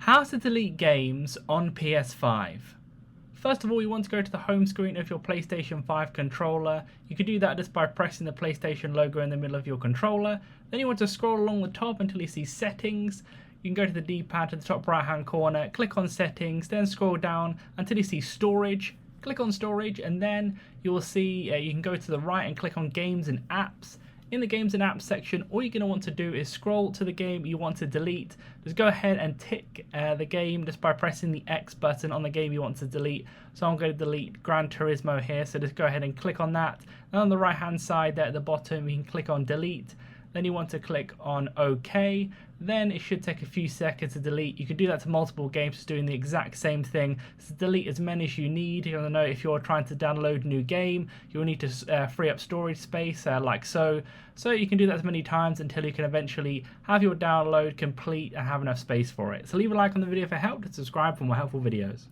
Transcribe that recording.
How to delete games on PS5. First of all, you want to go to the home screen of your PlayStation 5 controller. You can do that just by pressing the PlayStation logo in the middle of your controller. Then you want to scroll along the top until you see Settings. You can go to the D-pad to the top right hand corner, click on Settings, then scroll down until you see Storage. Click on Storage, and then you will see you can go to the right and click on Games and Apps. In the Games and Apps section, all you're going to want to do is scroll to the game you want to delete. Just go ahead and tick the game just by pressing the X button on the game you want to delete. So I'm going to delete Gran Turismo here, so just go ahead and click on that. And on the right hand side there at the bottom, you can click on Delete. Then you want to click on OK. Then it should take a few seconds to delete. You can do that to multiple games, just doing the exact same thing. So delete as many as you need. You want to know if you're trying to download a new game, you'll need to free up storage space like so. So you can do that as many times until you can eventually have your download complete and have enough space for it. So leave a like on the video if it helped and subscribe for more helpful videos.